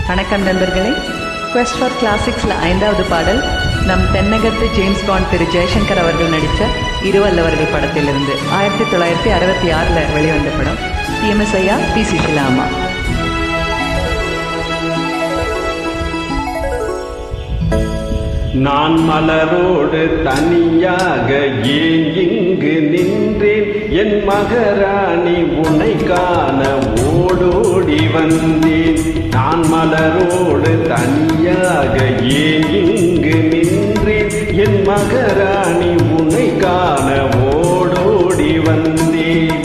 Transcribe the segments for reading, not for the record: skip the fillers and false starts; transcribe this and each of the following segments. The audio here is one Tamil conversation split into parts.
வணக்கம் நண்பர்களே. குவெஸ்ட் ஃபார் கிளாசிக்ஸில் 5வது பாடல் நம் தென்னகத்து ஜேம்ஸ் பாண்ட் திரு ஜெய்சங்கர் அவர்கள் நடித்த இருவல்லவர்கள் படத்திலிருந்து 1966 வெளிவந்த படம். டிஎம்எஸ் ஐயா, பி சுஷீலா அம்மா. நான் மலரோடு தனியாக ஏன் இங்கு நின்றேன், என் மகராணி உன்னை காண ஓடோடி வந்தேன். நான் மலரோடு தனியாக ஏன் இங்கு நின்றேன், என் மகராணி உன்னை காண ஓடோடி வந்தேன்.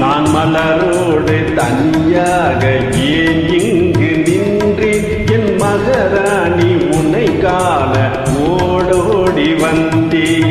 நான் மலரோடு தனியாக ஏன் இங்கு நின்றேன், என் மகராணி உன்னை காண ஓடோடி வந்தேன்.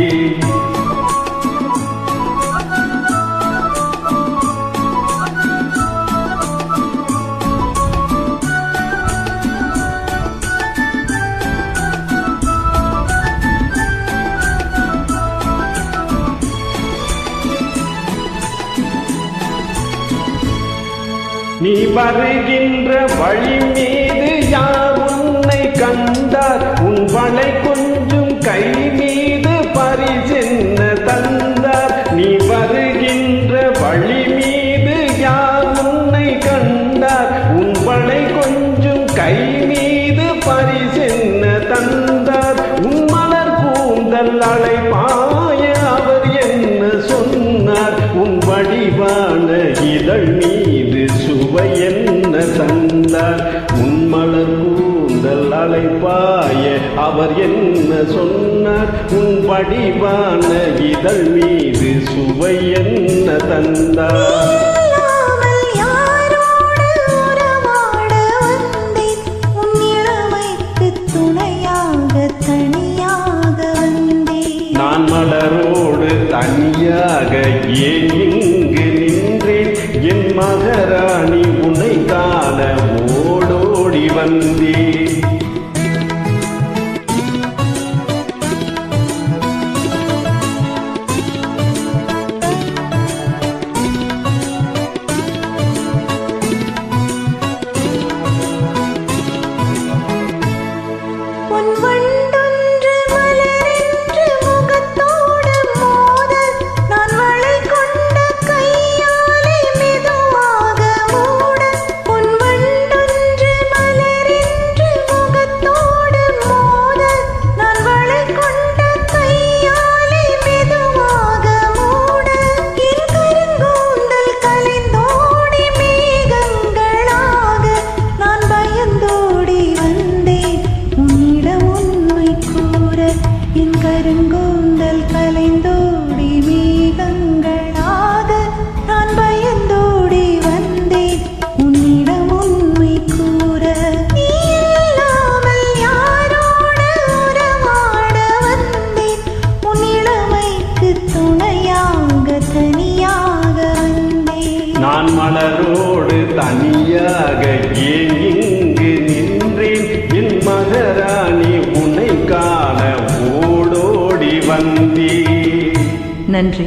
நீ வருகின்ற வழி மீது யார் உன்னை கண்டார், உன் வளை கொஞ்சம் கை மீது பரிசென்ன தந்தார். நீ வருகின்ற வழி மீது யார் உன்னை கண்டார், உன் வளை கொஞ்சம் கை மீது பரிசென்ன தந்தார். உன் மலர் கூந்தல் அலைபாய அவர் என்ன சொன்னார், உன் வடிவான இதழ் மீது சுவை என்ன தந்தார். உன் மலர் கூந்தல் அலைபாய அவர் என்ன சொன்னார், உன் வடிவான இதழ் மீது சுவை என்ன தந்தார். நான் மலரோடு தனியாக ஏன் இங்கு நின்றேன், என் மகராணி உன்னை காண ஓடோடி வந்தேன். கருங்கூந்தல் கலைந்தோடி மேகங்களாக நான் பயந்தோடி வந்தேன் உன்னிடம் உண்மை கூற. நீ இல்லாமல் யாரோடு உறவாட வந்தேன், உன் இளமைக்கு துணையாக தனியாக வந்தேன். நான் மலரோடு தனியாக ஏன் இங்கு நின்றேன், என் மகராணி உன்னை காண ஓடோடி வந்தேன். நன்றி.